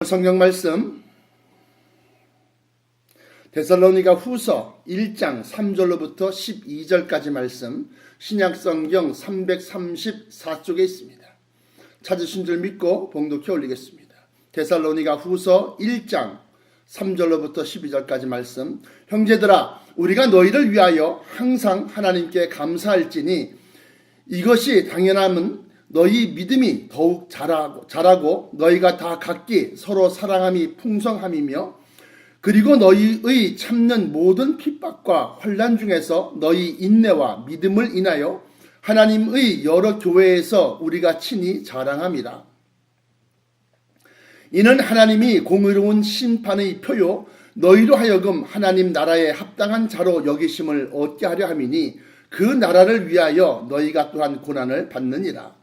성경 말씀 데살로니가 후서 1장 3절로부터 12절까지 말씀 신약성경 334쪽에 있습니다. 찾으신 줄 믿고 봉독해 올리겠습니다. 데살로니가 후서 1장 3절로부터 12절까지 말씀. 형제들아, 우리가 너희를 위하여 항상 하나님께 감사할지니 이것이 당연함은 너희 믿음이 더욱 자라고 너희가 다 각기 서로 사랑함이 풍성함이며, 그리고 너희의 참는 모든 핍박과 환난 중에서 너희 인내와 믿음을 인하여 하나님의 여러 교회에서 우리가 친히 자랑함이라. 이는 하나님이 공의로운 심판의 표요 너희로 하여금 하나님 나라에 합당한 자로 여기심을 얻게 하려 함이니 그 나라를 위하여 너희가 또한 고난을 받느니라.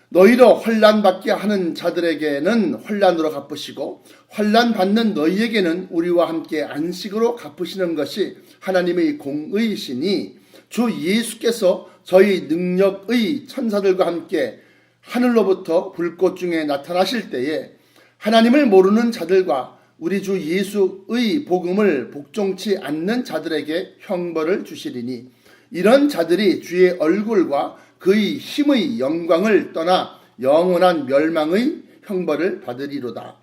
너희로 환난 받게 하는 자들에게는 환난으로 갚으시고 환난 받는 너희에게는 우리와 함께 안식으로 갚으시는 것이 하나님의 공의이시니, 주 예수께서 저희 능력의 천사들과 함께 하늘로부터 불꽃 중에 나타나실 때에 하나님을 모르는 자들과 우리 주 예수의 복음을 복종치 않는 자들에게 형벌을 주시리니, 이런 자들이 주의 얼굴과 그의 힘의 영광을 떠나 영원한 멸망의 형벌을 받으리로다.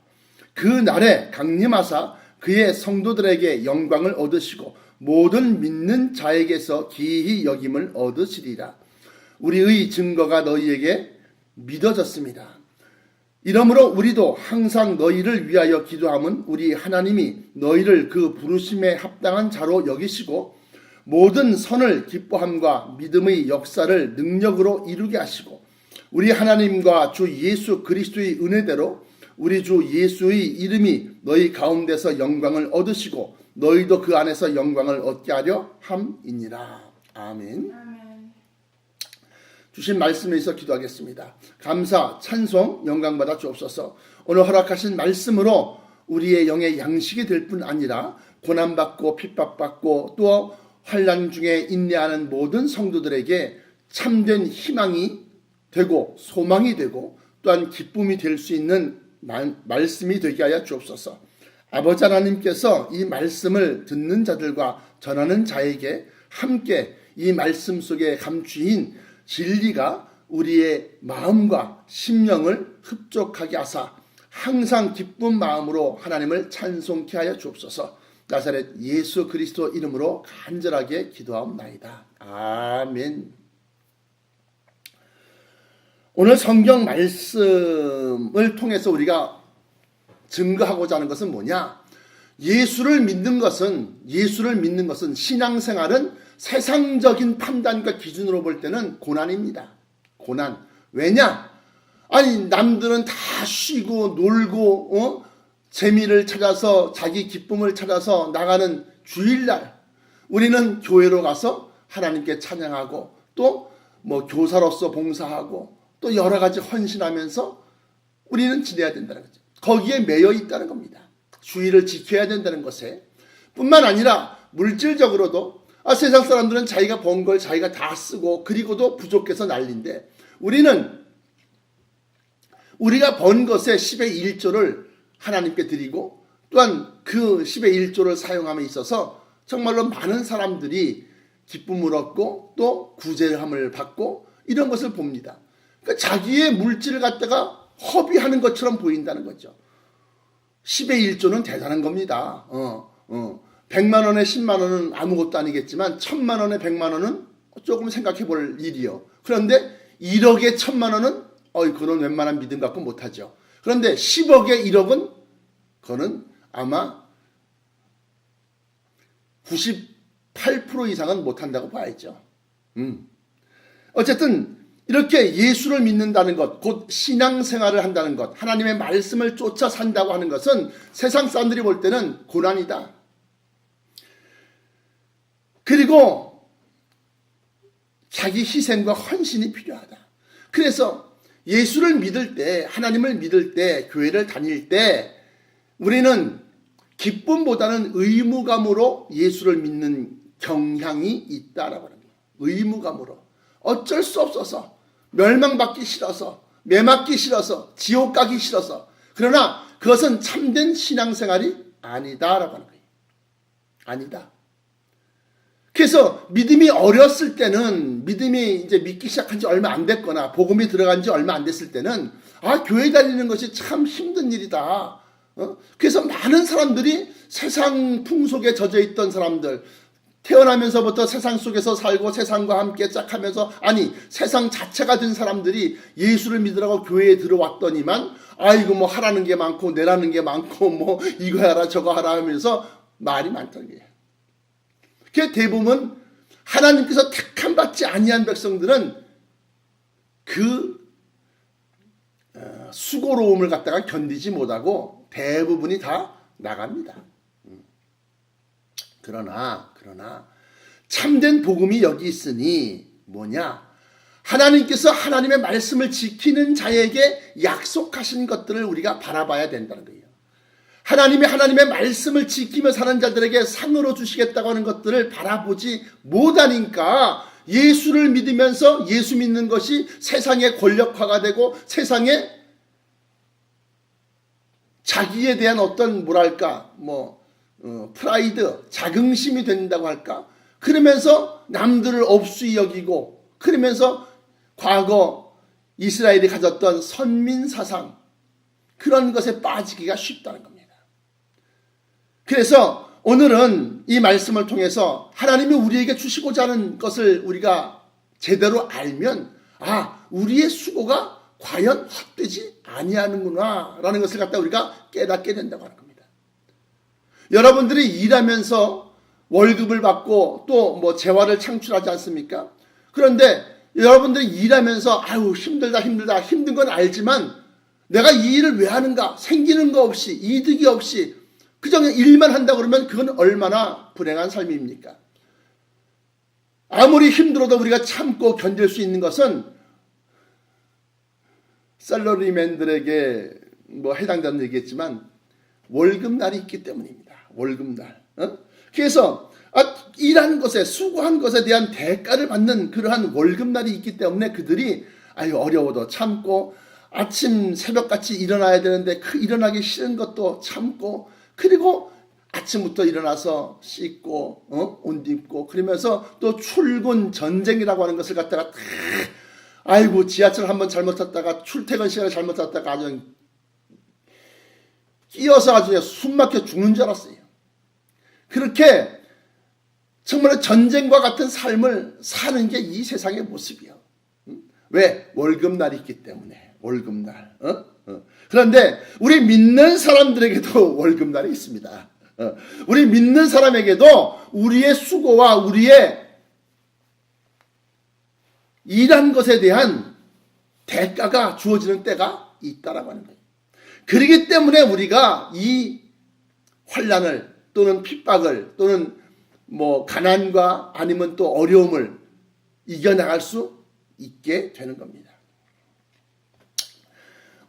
그 날에 강림하사 그의 성도들에게 영광을 얻으시고 모든 믿는 자에게서 기히 여김을 얻으시리라. 우리의 증거가 너희에게 믿어졌습니다. 이러므로 우리도 항상 너희를 위하여 기도함은 우리 하나님이 너희를 그 부르심에 합당한 자로 여기시고 모든 선을 기뻐함과 믿음의 역사를 능력으로 이루게 하시고, 우리 하나님과 주 예수 그리스도의 은혜대로 우리 주 예수의 이름이 너희 가운데서 영광을 얻으시고 너희도 그 안에서 영광을 얻게 하려 함이니라. 아멘. 주신 말씀에 있어 기도하겠습니다. 감사, 찬송, 영광받아 주옵소서. 오늘 허락하신 말씀으로 우리의 영의 양식이 될 뿐 아니라 고난받고 핍박받고 또 환난 중에 인내하는 모든 성도들에게 참된 희망이 되고 소망이 되고 또한 기쁨이 될 수 있는 말씀이 되게 하여 주옵소서. 아버지 하나님께서 이 말씀을 듣는 자들과 전하는 자에게 함께 이 말씀 속에 감추인 진리가 우리의 마음과 심령을 흡족하게 하사 항상 기쁜 마음으로 하나님을 찬송케 하여 주옵소서. 나사렛 예수 그리스도 이름으로 간절하게 기도하옵나이다. 아멘. 오늘 성경 말씀을 통해서 우리가 증거하고자 하는 것은 뭐냐? 예수를 믿는 것은 신앙생활은 세상적인 판단과 기준으로 볼 때는 고난입니다. 고난. 왜냐? 아니, 남들은 다 쉬고 놀고 재미를 찾아서 자기 기쁨을 찾아서 나가는 주일날 우리는 교회로 가서 하나님께 찬양하고 또 교사로서 봉사하고 또 여러 가지 헌신하면서 우리는 지내야 된다는 거죠. 거기에 매여 있다는 겁니다. 주의를 지켜야 된다는 것에 뿐만 아니라 물질적으로도 세상 사람들은 자기가 번 걸 자기가 다 쓰고 그리고도 부족해서 난리인데, 우리는 우리가 번 것의 10의 1조를 하나님께 드리고 또한 그 10의 1조를 사용함에 있어서 정말로 많은 사람들이 기쁨을 얻고 또 구제함을 받고 이런 것을 봅니다. 그러니까 자기의 물질을 갖다가 허비하는 것처럼 보인다는 거죠. 10의 1조는 대단한 겁니다. 100만 원에 10만 원은 아무것도 아니겠지만 1000만 원에 100만 원은 조금 생각해 볼 일이요. 그런데 1억에 1000만 원은 그건 웬만한 믿음 갖고 못하죠. 그런데 10억에 1억은 그거는 아마 98% 이상은 못한다고 봐야죠. 어쨌든 이렇게 예수를 믿는다는 것, 곧 신앙생활을 한다는 것, 하나님의 말씀을 쫓아 산다고 하는 것은 세상 사람들이 볼 때는 고난이다. 그리고 자기 희생과 헌신이 필요하다. 그래서 예수를 믿을 때, 하나님을 믿을 때, 교회를 다닐 때 우리는 기쁨보다는 의무감으로 예수를 믿는 경향이 있다라고 하는 거예요. 의무감으로. 어쩔 수 없어서, 멸망받기 싫어서, 매맞기 싫어서, 지옥 가기 싫어서. 그러나 그것은 참된 신앙생활이 아니다라고 하는 거예요. 아니다. 그래서 믿음이 어렸을 때는, 믿음이 이제 믿기 시작한 지 얼마 안 됐거나 복음이 들어간 지 얼마 안 됐을 때는 교회 다니는 것이 참 힘든 일이다. 그래서 많은 사람들이 세상 풍속에 젖어 있던 사람들, 태어나면서부터 세상 속에서 살고 세상과 함께 짝하면서, 세상 자체가 된 사람들이 예수를 믿으라고 교회에 들어왔더니만 이거 뭐 하라는 게 많고 내라는 게 많고 뭐 이거 하라 저거 하라 하면서 말이 많다는 거예요. 그 대부분 하나님께서 택함 받지 아니한 백성들은 그 수고로움을 갖다가 견디지 못하고 대부분이 다 나갑니다. 그러나 참된 복음이 여기 있으니 뭐냐? 하나님께서 하나님의 말씀을 지키는 자에게 약속하신 것들을 우리가 바라봐야 된다는 거예요. 하나님이 하나님의 말씀을 지키며 사는 자들에게 상으로 주시겠다고 하는 것들을 바라보지 못하니까 예수를 믿으면서 예수 믿는 것이 세상의 권력화가 되고 세상에 자기에 대한 어떤 프라이드, 자긍심이 된다고 할까? 그러면서 남들을 업수히 여기고, 그러면서 과거 이스라엘이 가졌던 선민사상, 그런 것에 빠지기가 쉽다는 겁니다. 그래서 오늘은 이 말씀을 통해서 하나님이 우리에게 주시고자 하는 것을 우리가 제대로 알면 우리의 수고가 과연 헛되지 아니하는구나 라는 것을 갖다 우리가 깨닫게 된다고 하는 겁니다. 여러분들이 일하면서 월급을 받고 또 재화를 창출하지 않습니까? 그런데 여러분들이 일하면서 힘들다 힘든 건 알지만 내가 이 일을 왜 하는가? 생기는 거 없이, 이득이 없이 그저 일만 한다 그러면 그건 얼마나 불행한 삶입니까? 아무리 힘들어도 우리가 참고 견딜 수 있는 것은 셀러리맨들에게 해당되는 얘기겠지만 월급날이 있기 때문입니다. 월급날. 그래서 일한 것에, 수고한 것에 대한 대가를 받는 그러한 월급날이 있기 때문에 그들이 어려워도 참고, 아침 새벽같이 일어나야 되는데 일어나기 싫은 것도 참고, 그리고 아침부터 일어나서 씻고 옷 입고 그러면서 또 출근 전쟁이라고 하는 것을 갖다가 지하철 한번 잘못 탔다가 출퇴근 시간에 잘못 탔다가 아주 끼어서 아주 숨 막혀 죽는 줄 알았어요. 그렇게 정말 전쟁과 같은 삶을 사는 게 이 세상의 모습이요. 왜? 월급날이 있기 때문에. 월급날. 그런데 우리 믿는 사람들에게도 월급날이 있습니다. 우리 믿는 사람에게도 우리의 수고와 우리의 일한 것에 대한 대가가 주어지는 때가 있다라고 하는 거예요. 그렇기 때문에 우리가 이 환난을 또는 핍박을 또는 가난과 아니면 또 어려움을 이겨나갈 수 있게 되는 겁니다.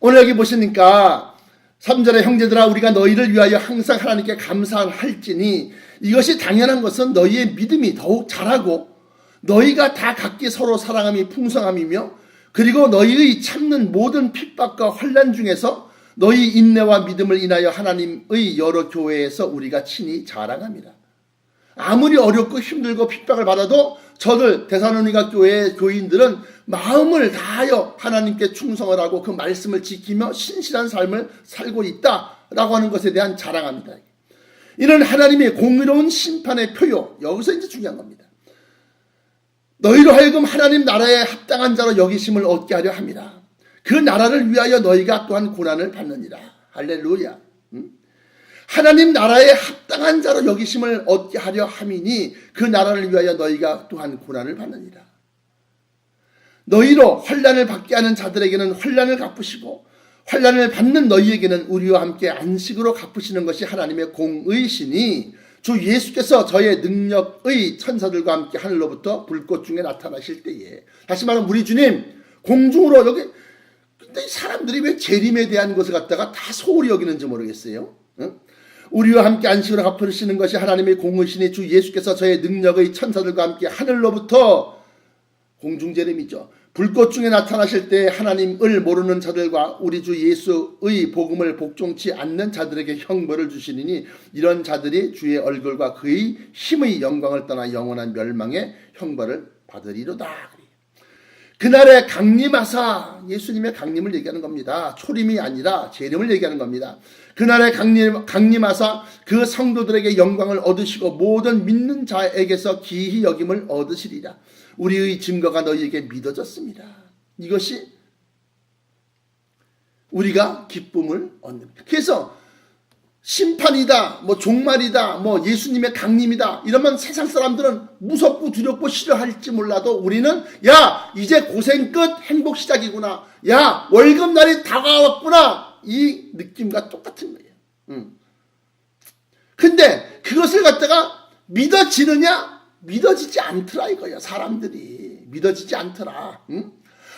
오늘 여기 보시니까 3절에 형제들아 우리가 너희를 위하여 항상 하나님께 감사할지니 이것이 당연한 것은 너희의 믿음이 더욱 자라고 너희가 다 각기 서로 사랑함이 풍성함이며 그리고 너희의 참는 모든 핍박과 환난 중에서 너희 인내와 믿음을 인하여 하나님의 여러 교회에서 우리가 친히 자랑합니다. 아무리 어렵고 힘들고 핍박을 받아도 저들 데살로니가 교회의 교인들은 마음을 다하여 하나님께 충성을 하고 그 말씀을 지키며 신실한 삶을 살고 있다라고 하는 것에 대한 자랑합니다. 이는 하나님의 공의로운 심판의 표요. 여기서 이제 중요한 겁니다. 너희로 하여금 하나님 나라에 합당한 자로 여기심을 얻게 하려 함이라. 그 나라를 위하여 너희가 또한 고난을 받느니라. 할렐루야. 하나님 나라에 합당한 자로 여기심을 얻게 하려 함이니 그 나라를 위하여 너희가 또한 고난을 받느니라. 너희로 환난을 받게 하는 자들에게는 환난을 갚으시고 환난을 받는 너희에게는 우리와 함께 안식으로 갚으시는 것이 하나님의 공의시니 주 예수께서 저의 능력의 천사들과 함께 하늘로부터 불꽃 중에 나타나실 때에, 다시 말하면 우리 주님 공중으로 여기, 근데 사람들이 왜 재림에 대한 것을 갖다가 다 소홀히 여기는지 모르겠어요. 우리와 함께 안식으로 갚으시는 것이 하나님의 공의시니 주 예수께서 저의 능력의 천사들과 함께 하늘로부터, 공중재림이죠, 불꽃 중에 나타나실 때 하나님을 모르는 자들과 우리 주 예수의 복음을 복종치 않는 자들에게 형벌을 주시리니 이런 자들이 주의 얼굴과 그의 힘의 영광을 떠나 영원한 멸망의 형벌을 받으리로다. 그날에 강림하사, 예수님의 강림을 얘기하는 겁니다. 초림이 아니라 재림을 얘기하는 겁니다. 그날에 강림하사 그 성도들에게 영광을 얻으시고 모든 믿는 자에게서 기히 여김을 얻으시리라. 우리의 증거가 너희에게 믿어졌습니다. 이것이 우리가 기쁨을 얻는 겁니다. 그래서 심판이다, 종말이다, 예수님의 강림이다 이러면 세상 사람들은 무섭고 두렵고 싫어할지 몰라도 우리는 야 이제 고생 끝, 행복 시작이구나, 야 월급날이 다가왔구나, 이 느낌과 똑같은 거예요. 근데 그것을 갖다가 믿어지느냐? 믿어지지 않더라 이거야. 사람들이 믿어지지 않더라.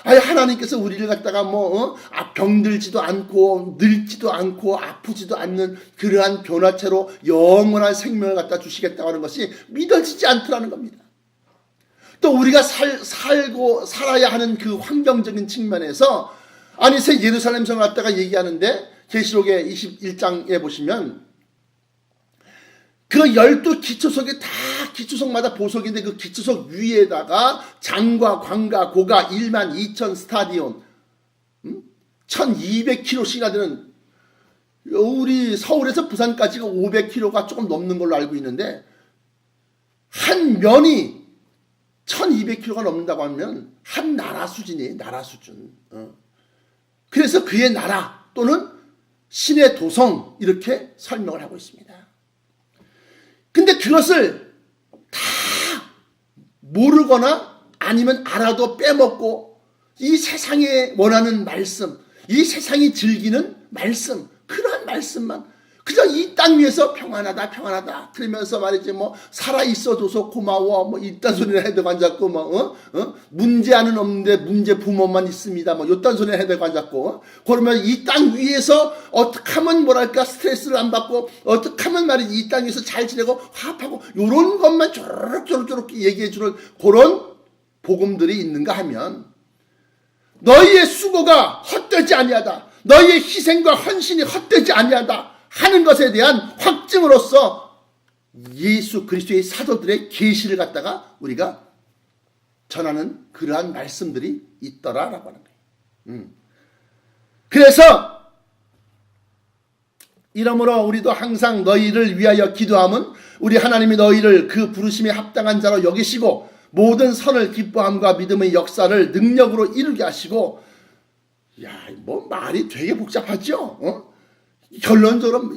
아니 하나님께서 우리를 갖다가 병들지도 않고 늙지도 않고 아프지도 않는 그러한 변화체로 영원한 생명을 갖다 주시겠다고 하는 것이 믿어지지 않더라는 겁니다. 또 우리가 살아야 하는 그 환경적인 측면에서 아니 새 예루살렘 성을 갖다가 얘기하는데 계시록의 21장에 보시면 그 12기초석이 다 기초석마다 보석인데 그 기초석 위에다가 장과 광과 고가 12,000 스타디온 1200km씩이나 되는, 우리 서울에서 부산까지가 500km가 조금 넘는 걸로 알고 있는데 한 면이 1200km가 넘는다고 하면 한 나라 수준이에요. 나라 수준. 그래서 그의 나라 또는 신의 도성 이렇게 설명을 하고 있습니다. 근데 그것을 다 모르거나 아니면 알아도 빼먹고 이 세상에 원하는 말씀, 이 세상이 즐기는 말씀, 그러한 말씀만 그냥 이 땅 위에서 평안하다 평안하다 그러면서 말이지 살아있어줘서 고마워 이딴 소리를 해대고 앉았고 문제는 없는데 문제 부모만 있습니다 요딴 소리를 해대고 앉았고 그러면 이 땅 위에서 어떻게 하면 스트레스를 안 받고 어떻게 하면 말이지 이 땅 위에서 잘 지내고 화합하고 요런 것만 쪼르륵 얘기해 주는 그런 복음들이 있는가 하면 너희의 수고가 헛되지 아니하다, 너희의 희생과 헌신이 헛되지 아니하다 하는 것에 대한 확증으로서 예수 그리스도의 사도들의 계시를 갖다가 우리가 전하는 그러한 말씀들이 있더라라고 하는 거예요. 그래서 이러므로 우리도 항상 너희를 위하여 기도함은 우리 하나님이 너희를 그 부르심에 합당한 자로 여기시고 모든 선을 기뻐함과 믿음의 역사를 능력으로 이루게 하시고, 말이 되게 복잡하죠? 결론적으로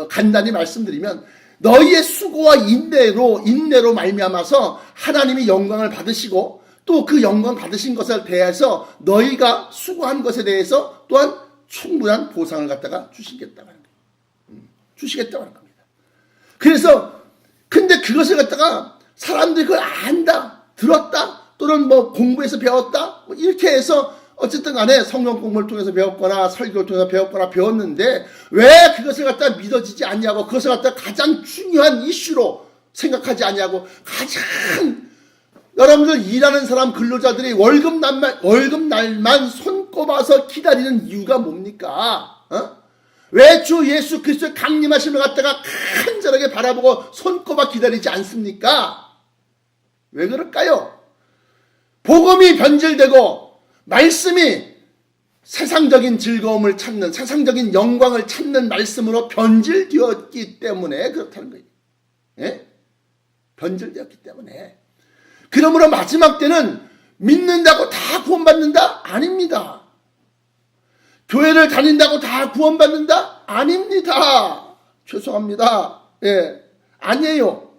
간단히 말씀드리면 너희의 수고와 인내로 말미암아서 하나님이 영광을 받으시고 또 그 영광 받으신 것에 대해서 너희가 수고한 것에 대해서 또한 충분한 보상을 갖다가 주시겠다고 하는 거예요. 주시겠다고 하는 겁니다. 그래서 근데 그것을 갖다가 사람들이 그걸 안다, 들었다, 또는 공부해서 배웠다 이렇게 해서 어쨌든 간에 성경 공부를 통해서 배웠거나 설교를 통해서 배웠거나 배웠는데 왜 그것을 갖다 믿어지지 않냐고, 그것을 갖다 가장 중요한 이슈로 생각하지 않냐고, 가장 여러분들 일하는 사람 근로자들이 월급날만 손꼽아서 기다리는 이유가 뭡니까? 왜 주 예수 그리스도의 강림하심을 갖다가 간절하게 바라보고 손꼽아 기다리지 않습니까? 왜 그럴까요? 복음이 변질되고 말씀이 세상적인 즐거움을 찾는, 세상적인 영광을 찾는 말씀으로 변질되었기 때문에 그렇다는 거예요. 예? 변질되었기 때문에. 그러므로 마지막 때는 믿는다고 다 구원받는다? 아닙니다. 교회를 다닌다고 다 구원받는다? 아닙니다. 죄송합니다. 아니에요.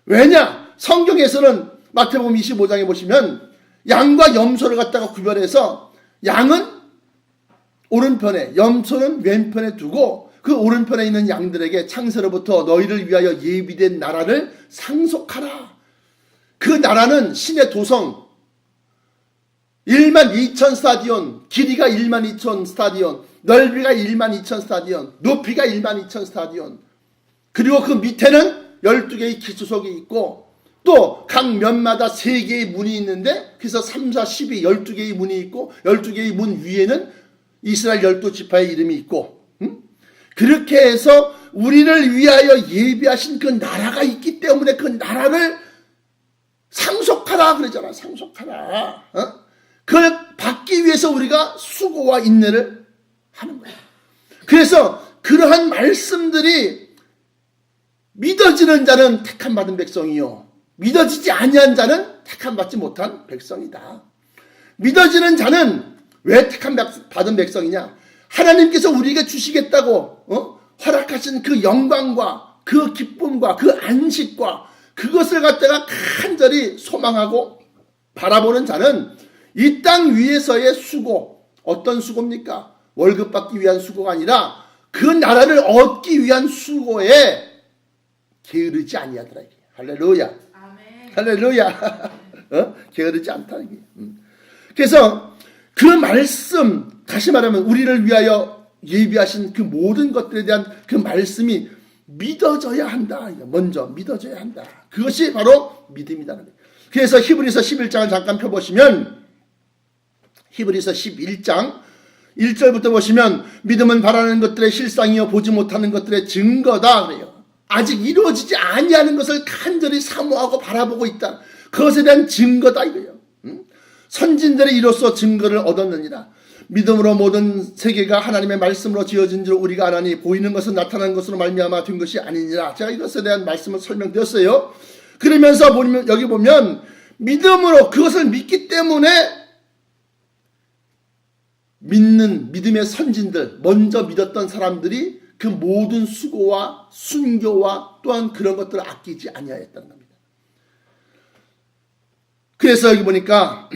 왜냐? 성경에서는 마태복음 25장에 보시면 양과 염소를 갖다가 구별해서 양은 오른편에, 염소는 왼편에 두고 그 오른편에 있는 양들에게 창세로부터 너희를 위하여 예비된 나라를 상속하라. 그 나라는 신의 도성, 12,000 스타디온, 길이가 12,000 스타디온, 넓이가 12,000 스타디온, 높이가 12,000 스타디온, 그리고 그 밑에는 12개의 기초석이 있고 또 각 면마다 3개의 문이 있는데 그래서 3, 4, 12, 12개의 문이 있고 12개의 문 위에는 이스라엘 12지파의 이름이 있고 그렇게 해서 우리를 위하여 예비하신 그 나라가 있기 때문에 그 나라를 상속하라 그러잖아. 상속하라. 그걸 받기 위해서 우리가 수고와 인내를 하는 거야. 그래서 그러한 말씀들이 믿어지는 자는 택함 받은 백성이요 믿어지지 아니한 자는 택함 받지 못한 백성이다. 믿어지는 자는 왜 택함 받은 백성이냐? 하나님께서 우리에게 주시겠다고 허락하신 그 영광과 그 기쁨과 그 안식과 그것을 갖다가 간절히 소망하고 바라보는 자는 이 땅 위에서의 수고, 어떤 수고입니까? 월급 받기 위한 수고가 아니라 그 나라를 얻기 위한 수고에 게으르지 아니하더라. 할렐루야. 아멘. 할렐루야. 게으르지 않다는 게. 그래서 그 말씀, 다시 말하면 우리를 위하여 예비하신 그 모든 것들에 대한 그 말씀이 믿어져야 한다. 먼저 믿어져야 한다. 그것이 바로 믿음이라는 거예요. 그래서 히브리서 11장을 잠깐 펴보시면 히브리서 11장 1절부터 보시면 믿음은 바라는 것들의 실상이요 보지 못하는 것들의 증거다 그래요. 아직 이루어지지 아니하는 것을 간절히 사모하고 바라보고 있다. 그것에 대한 증거다 이거예요. 선진들의 이로써 증거를 얻었느니라. 믿음으로 모든 세계가 하나님의 말씀으로 지어진 줄 우리가 아나니 보이는 것은 나타난 것으로 말미암아 된 것이 아니니라. 제가 이것에 대한 말씀을 설명드렸어요. 그러면서 보면 여기 보면 믿음으로 그것을 믿기 때문에 믿는 믿음의 선진들 먼저 믿었던 사람들이 그 모든 수고와 순교와 또한 그런 것들을 아끼지 아니하였다는 겁니다. 그래서 여기 보니까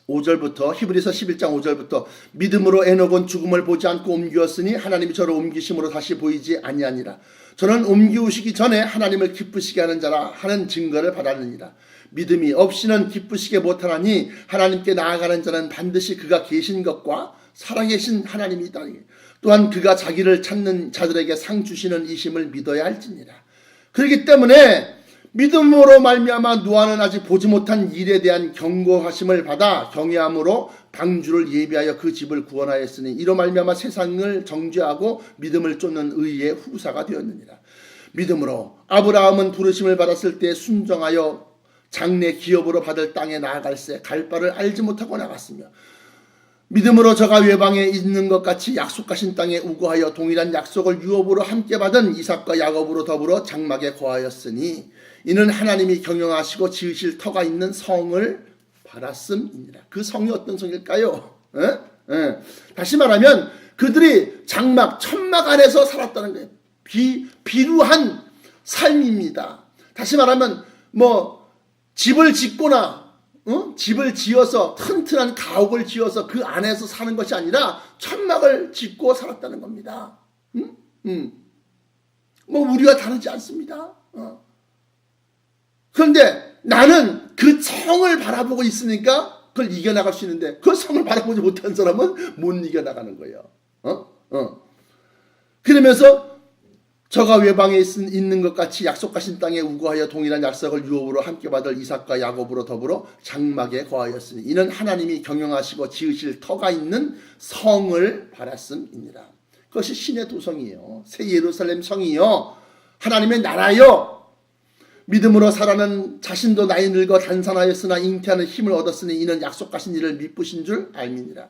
5절부터 히브리서 11장 5절부터 믿음으로 에녹은 죽음을 보지 않고 옮기었으니 하나님이 저를 옮기심으로 다시 보이지 아니하니라. 저는 옮기우시기 전에 하나님을 기쁘시게 하는 자라 하는 증거를 받았느니라. 믿음이 없이는 기쁘시게 못하나니 하나님께 나아가는 자는 반드시 그가 계신 것과 살아계신 하나님이다. 또한 그가 자기를 찾는 자들에게 상 주시는 이심을 믿어야 할지니라. 그렇기 때문에 믿음으로 말미암아 노아는 아직 보지 못한 일에 대한 경고하심을 받아 경외함으로 방주를 예비하여 그 집을 구원하였으니 이로 말미암아 세상을 정죄하고 믿음을 쫓는 의의 후사가 되었느니라. 믿음으로 아브라함은 부르심을 받았을 때 순종하여 장래 기업으로 받을 땅에 나아갈새 갈 바를 알지 못하고 나갔으며 믿음으로 저가 외방에 있는 것 같이 약속하신 땅에 우거하여 동일한 약속을 유업으로 함께 받은 이삭과 야곱으로 더불어 장막에 거하였으니 이는 하나님이 경영하시고 지으실 터가 있는 성을 받았음이니라. 그 성이 어떤 성일까요? 다시 말하면 그들이 장막, 천막 안에서 살았다는 거예요. 비루한 삶입니다. 다시 말하면 집을 짓거나 집을 지어서 튼튼한 가옥을 지어서 그 안에서 사는 것이 아니라 천막을 짓고 살았다는 겁니다. 우리와 다르지 않습니다. 그런데 나는 그 성을 바라보고 있으니까 그걸 이겨나갈 수 있는데 그 성을 바라보지 못한 사람은 못 이겨나가는 거예요. 그러면서 저가 외방에 있는 것 같이 약속하신 땅에 우거하여 동일한 약속을 유업으로 함께 받을 이삭과 야곱으로 더불어 장막에 거하였으니 이는 하나님이 경영하시고 지으실 터가 있는 성을 받았음이니라. 그것이 신의 도성이요 새 예루살렘 성이요 하나님의 나라요 믿음으로 살아는 자신도 나이 늙어 단산하였으나 잉태하는 힘을 얻었으니 이는 약속하신 일을 미쁘신 줄 알미니라.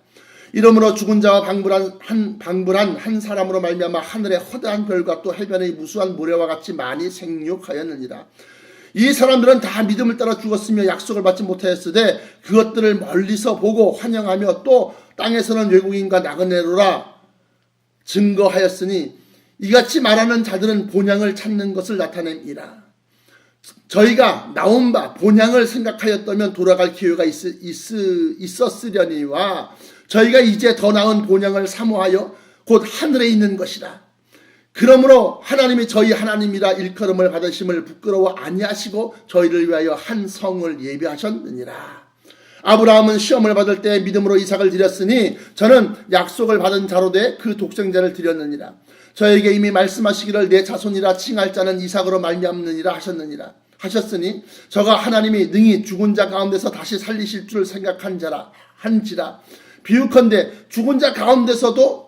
이러므로 죽은 자와 방불한 한 사람으로 말미암아 하늘의 허다한 별과 또 해변의 무수한 모래와 같이 많이 생육하였느니라. 이 사람들은 다 믿음을 따라 죽었으며 약속을 받지 못하였으되 그것들을 멀리서 보고 환영하며 또 땅에서는 외국인과 나그네로라 증거하였으니 이같이 말하는 자들은 본향을 찾는 것을 나타냅니다. 저희가 나온 바 본향을 생각하였다면 돌아갈 기회가 있었으려니와 저희가 이제 더 나은 본향을 사모하여 곧 하늘에 있는 것이라. 그러므로 하나님이 저희 하나님이라 일컬음을 받으심을 부끄러워 아니하시고 저희를 위하여 한 성을 예비하셨느니라. 아브라함은 시험을 받을 때 믿음으로 이삭을 드렸으니 저는 약속을 받은 자로 돼 그 독생자를 드렸느니라. 저에게 이미 말씀하시기를 내 자손이라 칭할 자는 이삭으로 말미암느니라 하셨느니라. 하셨으니 저가 하나님이 능히 죽은 자 가운데서 다시 살리실 줄 한지라 비유컨대 죽은 자 가운데서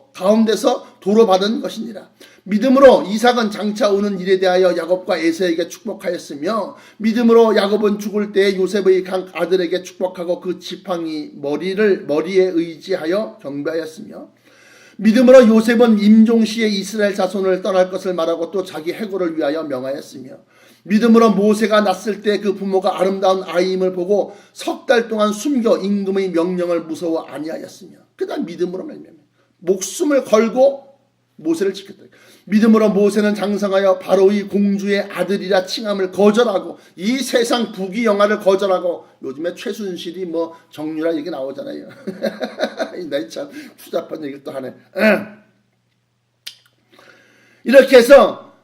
도로 받은 것이니라. 믿음으로 이삭은 장차 오는 일에 대하여 야곱과 에서에게 축복하였으며 믿음으로 야곱은 죽을 때 요셉의 각 아들에게 축복하고 그 지팡이 머리에 의지하여 경배하였으며 믿음으로 요셉은 임종시에 이스라엘 자손을 떠날 것을 말하고 또 자기 해고를 위하여 명하였으며 믿음으로 모세가 낳았을 때 그 부모가 아름다운 아이임을 보고 석 달 동안 숨겨 임금의 명령을 무서워 아니하였으며 그다음 믿음으로 말미암아 목숨을 걸고 모세를 지켰다. 믿음으로 모세는 장성하여 바로의 공주의 아들이라 칭함을 거절하고 이 세상 부귀영화를 거절하고 요즘에 최순실이 뭐 정유라 얘기 나오잖아요. 나 참 추잡한 얘기를 또 하네. 이렇게 해서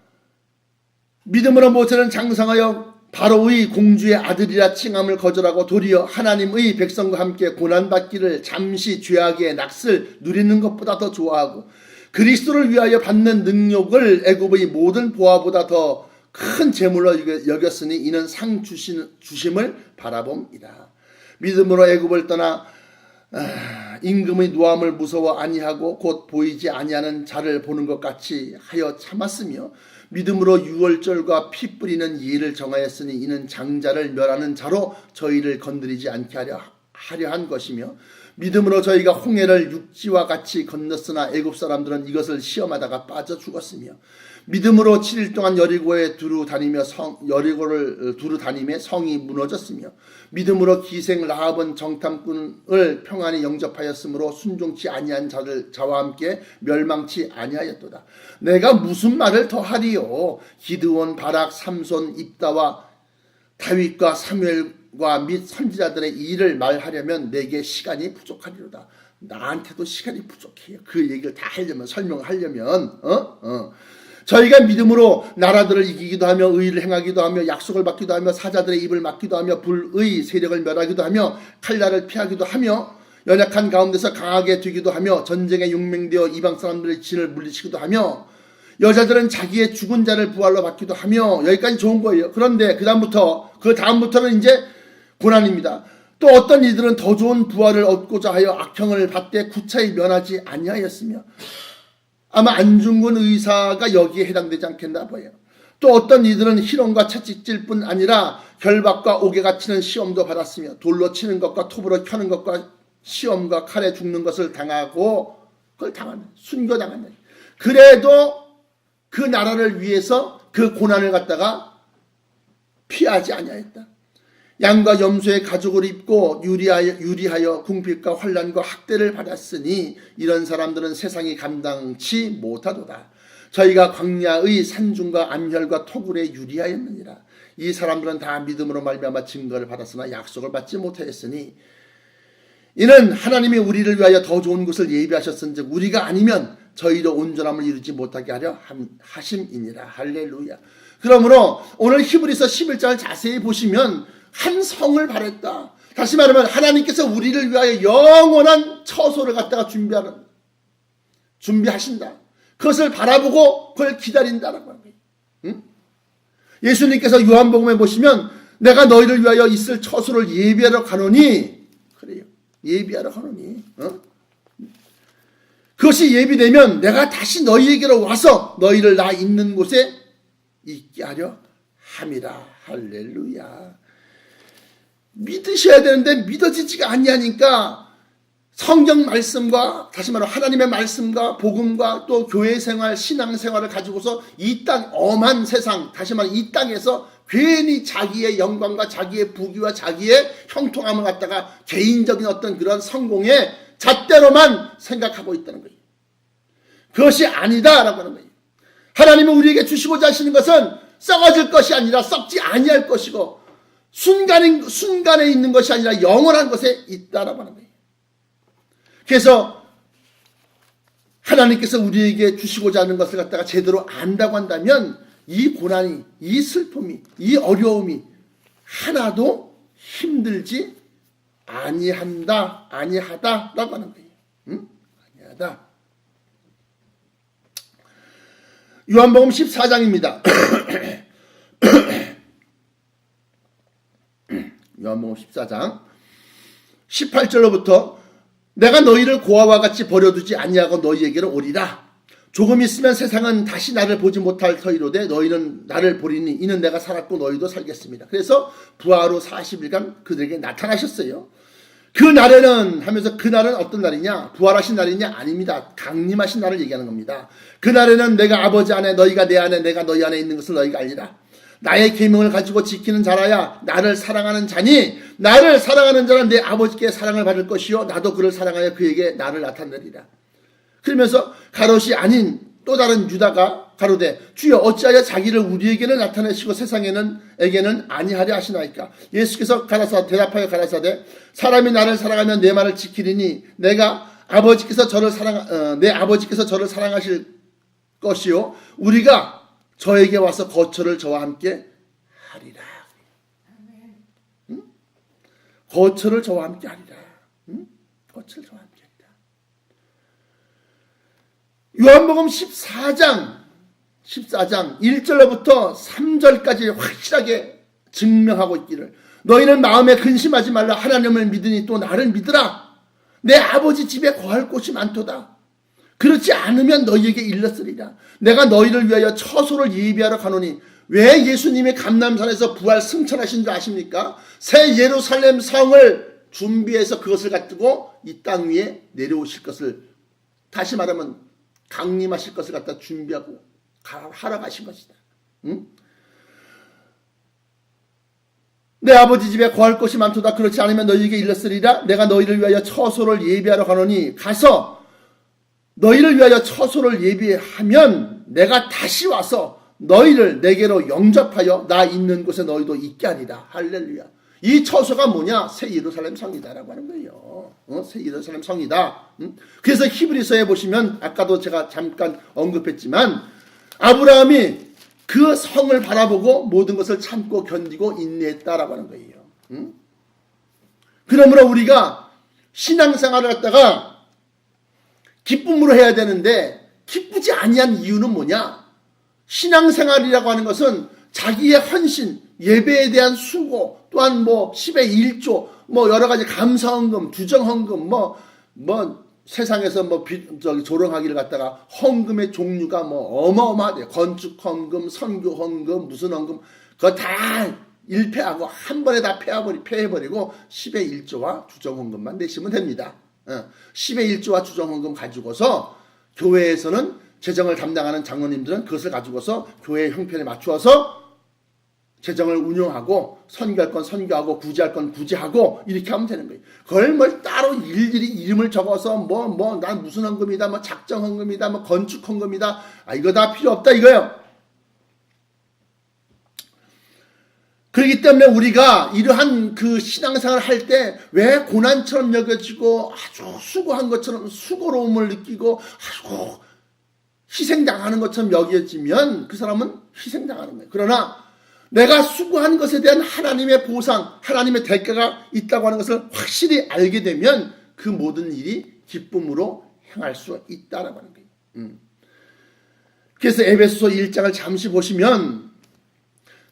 믿음으로 모세는 장성하여 바로의 공주의 아들이라 칭함을 거절하고 도리어 하나님의 백성과 함께 고난받기를 잠시 죄악의 낚을 누리는 것보다 더 좋아하고 그리스도를 위하여 받는 능력을 애굽의 모든 보화보다 더 큰 재물로 여겼으니 이는 상 주심을 바라봅니다. 믿음으로 애굽을 떠나 임금의 노함을 무서워 아니하고 곧 보이지 아니하는 자를 보는 것 같이 하여 참았으며 믿음으로 유월절과 피 뿌리는 예를 정하였으니 이는 장자를 멸하는 자로 저희를 건드리지 않게 하려 한 것이며 믿음으로 저희가 홍해를 육지와 같이 건넜으나 애굽 사람들은 이것을 시험하다가 빠져 죽었으며 믿음으로 7일 동안 여리고를 두루 다니며 성이 무너졌으며 믿음으로 기생 라합은 정탐꾼을 평안히 영접하였으므로 순종치 아니한 자와 함께 멸망치 아니하였도다. 내가 무슨 말을 더하리요. 기드온, 바락, 삼손, 입다와 다윗과 사무엘과 및 선지자들의 일을 말하려면 내게 시간이 부족하리로다. 나한테도 시간이 부족해요. 그 얘기를 다 하려면 설명하려면 저희가 믿음으로 나라들을 이기기도 하며 의를 행하기도 하며 약속을 받기도 하며 사자들의 입을 막기도 하며 불의 세력을 멸하기도 하며 칼날을 피하기도 하며 연약한 가운데서 강하게 되기도 하며 전쟁에 용맹되어 이방 사람들의 진을 물리치기도 하며 여자들은 자기의 죽은 자를 부활로 받기도 하며 여기까지 좋은 거예요. 그런데 그 다음부터는 이제 고난입니다. 또 어떤 이들은 더 좋은 부활을 얻고자 하여 악형을 받되 구차히 면하지 아니하였으며 아마 안중근 의사가 여기에 해당되지 않겠나 봐요. 또 어떤 이들은 희롱과 채찍질뿐 아니라 결박과 옥에가 치는 시험도 받았으며 돌로 치는 것과 톱으로 켜는 것과 시험과 칼에 죽는 것을 당하고 그걸 순교당한다. 그래도 그 나라를 위해서 그 고난을 갖다가 피하지 아니하였다. 양과 염소의 가죽을 입고 유리하여 궁핍과 환난과 학대를 받았으니 이런 사람들은 세상이 감당치 못하도다. 저희가 광야의 산중과 암혈과 토굴에 유리하였느니라. 이 사람들은 다 믿음으로 말미암아 증거를 받았으나 약속을 받지 못하였으니 이는 하나님이 우리를 위하여 더 좋은 것을 예비하셨은즉 우리가 아니면 저희도 온전함을 이루지 못하게 하려 하심이니라. 할렐루야. 그러므로 오늘 히브리서 11장을 자세히 보시면 한 성을 바랬다. 다시 말하면 하나님께서 우리를 위하여 영원한 처소를 갖다가 준비하신다. 그것을 바라보고 그걸 기다린다라고 하는 거예요. 응? 예수님께서 요한복음에 보시면 내가 너희를 위하여 있을 처소를 예비하러 가노니 그래요. 예비하러 가노니 그것이 예비되면 내가 다시 너희에게로 와서 너희를 나 있는 곳에 있게 하려 함이라. 할렐루야. 믿으셔야 되는데 믿어지지가 아니하니까 성경 말씀과 다시 말하면 하나님의 말씀과 복음과 또 교회 생활, 신앙 생활을 가지고서 이 땅 엄한 세상, 다시 말하면 이 땅에서 괜히 자기의 영광과 자기의 부귀와 자기의 형통함을 갖다가 개인적인 어떤 그런 성공의 잣대로만 생각하고 있다는 거예요. 그것이 아니다라고 하는 거예요. 하나님은 우리에게 주시고자 하시는 것은 썩어질 것이 아니라 썩지 아니할 것이고 순간에 있는 것이 아니라 영원한 것에 있다라고 하는 거예요. 그래서 하나님께서 우리에게 주시고자 하는 것을 갖다가 제대로 안다고 한다면 이 고난이, 이 슬픔이, 이 어려움이 하나도 힘들지 아니하다라고 하는 거예요. 응? 아니하다. 요한복음 14장입니다. 요한복음 14장 18절로부터 내가 너희를 고아와 같이 버려두지 아니하고 너희에게로 오리라. 조금 있으면 세상은 다시 나를 보지 못할 터이로되 너희는 나를 보리니 이는 내가 살았고 너희도 살겠습니다. 그래서 부활 후 40일간 그들에게 나타나셨어요. 그 날에는 하면서 그 날은 어떤 날이냐? 부활하신 날이냐? 아닙니다. 강림하신 날을 얘기하는 겁니다. 그 날에는 내가 아버지 안에 너희가 내 안에 내가 너희 안에 있는 것을 너희가 알리라. 나의 계명을 가지고 지키는 자라야 나를 사랑하는 자니 나를 사랑하는 자는 내 아버지께 사랑을 받을 것이요 나도 그를 사랑하여 그에게 나를 나타내리라. 그러면서 가롯이 아닌 또 다른 유다가 가로되 주여 어찌하여 자기를 우리에게는 나타내시고 세상에게는 아니하려 하시나이까. 예수께서 대답하여 가라사대 사람이 나를 사랑하면 내 말을 지키리니 내가 아버지께서 내 아버지께서 저를 사랑하실 것이요 우리가 저에게 와서 거처를 저와 함께 하리라. 응? 거처를 저와 함께 하리라. 응? 거처를 저와 함께 하리라. 요한복음 14장 1절로부터 3절까지 확실하게 증명하고 있기를 너희는 마음에 근심하지 말라. 하나님을 믿으니 또 나를 믿으라. 내 아버지 집에 거할 곳이 많도다. 그렇지 않으면 너희에게 일렀으리라. 내가 너희를 위하여 처소를 예비하러 가노니. 왜 예수님이 감람산에서 부활 승천하신 줄 아십니까? 새 예루살렘 성을 준비해서 그것을 가지고 이 땅 위에 내려오실 것을, 다시 말하면 강림하실 것을 갖다 준비하고 하러 가신 것이다. 응? 내 아버지 집에 거할 곳이 많도다. 그렇지 않으면 너희에게 일렀으리라. 내가 너희를 위하여 처소를 예비하러 가노니 가서 너희를 위하여 처소를 예비하면 내가 다시 와서 너희를 내게로 영접하여 나 있는 곳에 너희도 있게 하리라. 할렐루야. 이 처소가 뭐냐? 새 예루살렘 성이다라고 하는 거예요. 새 예루살렘 성이다. 그래서 히브리서에 보시면 아까도 제가 잠깐 언급했지만 아브라함이 그 성을 바라보고 모든 것을 참고 견디고 인내했다라고 하는 거예요. 그러므로 우리가 신앙생활을 갖다가 기쁨으로 해야 되는데 기쁘지 아니한 이유는 뭐냐? 신앙생활이라고 하는 것은 자기의 헌신, 예배에 대한 수고, 또한 뭐 10의 1조, 뭐 여러 가지 감사헌금, 주정헌금, 세상에서 조롱하기를 갖다가 헌금의 종류가 어마어마하대요. 건축헌금, 선교헌금, 무슨 헌금, 그거 다 일패하고 한 번에 다 패해버리고 10의 1조와 주정헌금만 내시면 됩니다. 10의 1조와 주정헌금 가지고서 교회에서는 재정을 담당하는 장로님들은 그것을 가지고서 교회의 형편에 맞추어서 재정을 운용하고 선교할 건 선교하고 구제할 건 구제하고 이렇게 하면 되는 거예요. 그걸 뭘 따로 일일이 이름을 적어서 난 무슨 헌금이다, 작정 헌금이다, 건축 헌금이다, 이거 다 필요 없다 이거예요. 그렇기 때문에 우리가 이러한 그 신앙생활을 할 때 왜 고난처럼 여겨지고 아주 수고한 것처럼 수고로움을 느끼고 아주 희생당하는 것처럼 여겨지면 그 사람은 희생당하는 거예요. 그러나 내가 수고한 것에 대한 하나님의 보상, 하나님의 대가가 있다고 하는 것을 확실히 알게 되면 그 모든 일이 기쁨으로 행할 수 있다라고 하는 거예요. 그래서 에베소서 1장을 잠시 보시면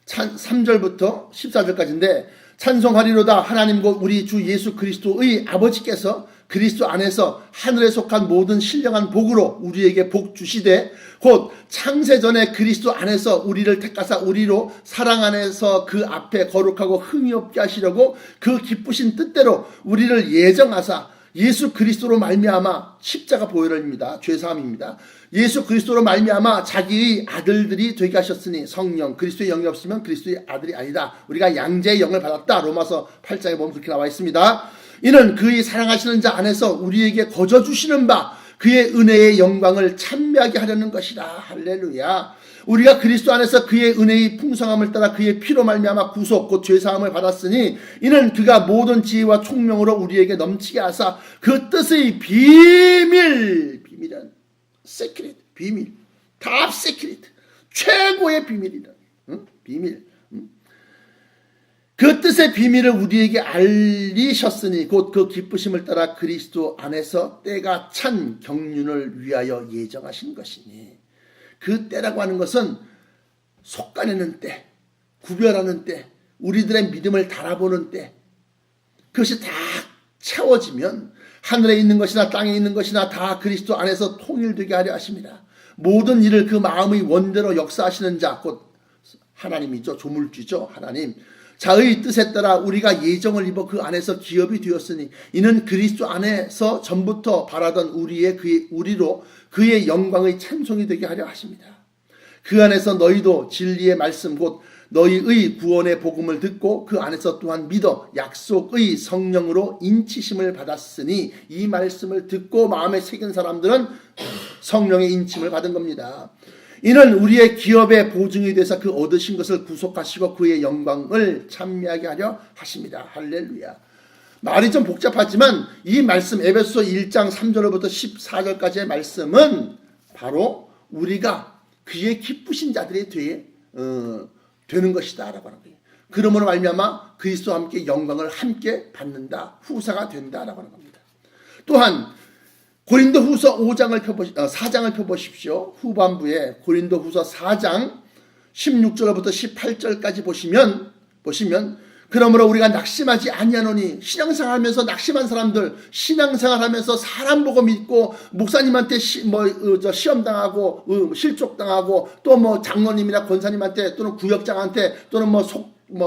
3절부터 14절까지인데 찬송하리로다 하나님과 우리 주 예수 그리스도의 아버지께서 그리스도 안에서 하늘에 속한 모든 신령한 복으로 우리에게 복 주시되 곧 창세전에 그리스도 안에서 우리를 택하사 우리로 사랑 안에서 그 앞에 거룩하고 흥이 없게 하시려고 그 기쁘신 뜻대로 우리를 예정하사 예수 그리스도로 말미암아 십자가 보혈입니다. 죄사함입니다. 예수 그리스도로 말미암아 자기의 아들들이 되게 하셨으니 성령 그리스도의 영이 없으면 그리스도의 아들이 아니다. 우리가 양자의 영을 받았다. 로마서 8장에 보면 그렇게 나와 있습니다. 이는 그의 사랑하시는 자 안에서 우리에게 거저 주시는 바 그의 은혜의 영광을 찬미하게 하려는 것이라. 할렐루야. 우리가 그리스도 안에서 그의 은혜의 풍성함을 따라 그의 피로 말미암아 구속 곧 죄사함을 받았으니 이는 그가 모든 지혜와 총명으로 우리에게 넘치게 하사 그 뜻의 비밀이란 세크릿, 비밀, 탑 세크릿, 최고의 비밀이다. 비밀. 그 뜻의 비밀을 우리에게 알리셨으니 곧 그 기쁘심을 따라 그리스도 안에서 때가 찬 경륜을 위하여 예정하신 것이니. 그 때라고 하는 것은 속가내는 때, 구별하는 때, 우리들의 믿음을 달아보는 때, 그것이 다 채워지면 하늘에 있는 것이나 땅에 있는 것이나 다 그리스도 안에서 통일되게 하려 하십니다. 모든 일을 그 마음의 원대로 역사하시는 자 곧 하나님이죠. 조물주죠. 하나님. 자의 뜻에 따라 우리가 예정을 입어 그 안에서 기업이 되었으니 이는 그리스도 안에서 전부터 바라던 우리로 그의 영광의 찬송이 되게 하려 하십니다. 그 안에서 너희도 진리의 말씀 곧 너희의 구원의 복음을 듣고 그 안에서 또한 믿어 약속의 성령으로 인치심을 받았으니 이 말씀을 듣고 마음에 새긴 사람들은 성령의 인침을 받은 겁니다. 이는 우리의 기업의 보증이 돼서 그 얻으신 것을 구속하시고 그의 영광을 찬미하게 하려 하십니다. 할렐루야. 말이 좀 복잡하지만 이 말씀 에베소서 1장 3절부터 14절까지의 말씀은 바로 우리가 그의 기쁘신 자들이 되는 것이다 라고 하는 거예요. 그러므로 말미암아 그리스도와 함께 영광을 함께 받는다. 후사가 된다라고 하는 겁니다. 또한 고린도후서 4장을 펴보십시오. 후반부에 고린도후서 4장 16절부터 18절까지 보시면 그러므로 우리가 낙심하지 아니하노니 신앙생활하면서 낙심한 사람들 신앙생활하면서 사람 보고 믿고 목사님한테 시험당하고 실족당하고 또 장로님이나 권사님한테 또는 구역장한테 또는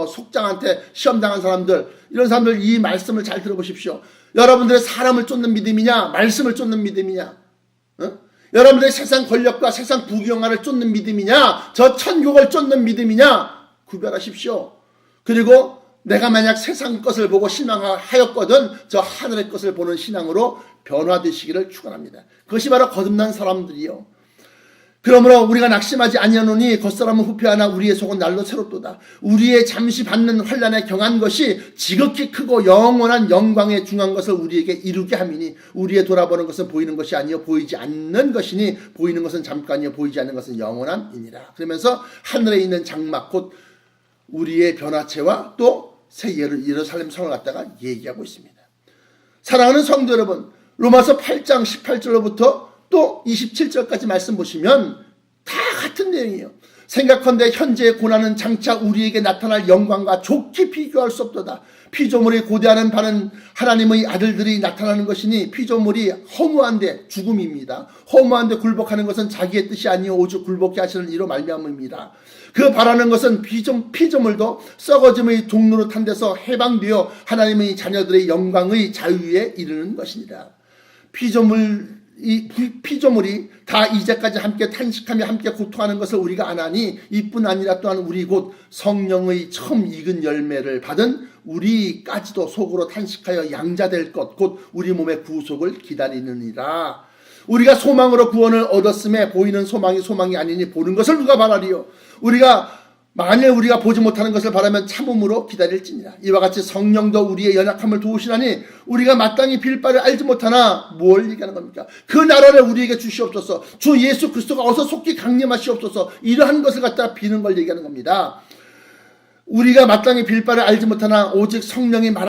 속장한테 시험당한 사람들 이런 사람들 이 말씀을 잘 들어보십시오. 여러분들의 사람을 쫓는 믿음이냐 말씀을 쫓는 믿음이냐 여러분들의 세상 권력과 세상 부귀영화를 쫓는 믿음이냐 저 천국을 쫓는 믿음이냐 구별하십시오. 그리고 내가 만약 세상 것을 보고 실망하였거든 저 하늘의 것을 보는 신앙으로 변화되시기를 축원합니다. 그것이 바로 거듭난 사람들이요. 그러므로 우리가 낙심하지 아니하노니 겉사람은 후패하나 우리의 속은 날로 새롭도다. 우리의 잠시 받는 환난에 경한 것이 지극히 크고 영원한 영광에 중한 것을 우리에게 이루게 함이니 우리의 돌아보는 것은 보이는 것이 아니요 보이지 않는 것이니 보이는 것은 잠깐이요 보이지 않는 것은 영원함이니라. 그러면서 하늘에 있는 장막 곧 우리의 변화체와 또 새 예루살렘 성을 갖다가 얘기하고 있습니다. 사랑하는 성도 여러분, 로마서 8장 18절로부터 또 27절까지 말씀 보시면 다 같은 내용이에요. 생각컨대 현재의 고난은 장차 우리에게 나타날 영광과 좋게 비교할 수 없도다. 피조물이 고대하는 바는 하나님의 아들들이 나타나는 것이니 피조물이 허무한데 죽음입니다. 허무한데 굴복하는 것은 자기의 뜻이 아니요 오직 굴복케 하시는 이로 말미암음이라. 그 바라는 것은 피조물도 썩어짐의 종로로 탄 데서 해방되어 하나님의 자녀들의 영광의 자유에 이르는 것이니라. 피조물이 다 이제까지 함께 탄식하며 함께 고통하는 것을 우리가 아나니 이뿐 아니라 또한 우리 곧 성령의 처음 익은 열매를 받은 우리까지도 속으로 탄식하여 양자될 것 곧 우리 몸의 구속을 기다리느니라. 우리가 소망으로 구원을 얻었음에 보이는 소망이 아니니 보는 것을 누가 바라리요. 만일 우리가 보지 못하는 것을 바라면 참음으로 기다릴지니라. 이와 같이 성령도 우리의 연약함을 도우시나니 우리가 마땅히 빌 바를 알지 못하나 뭘 얘기하는 겁니까? 그 나라를 우리에게 주시옵소서. 주 예수 그리스도가 어서 속히 강림하시옵소서. 이러한 것을 갖다 비는 걸 얘기하는 겁니다. 우리가 마땅히 빌 바를 알지 못하나 오직 성령이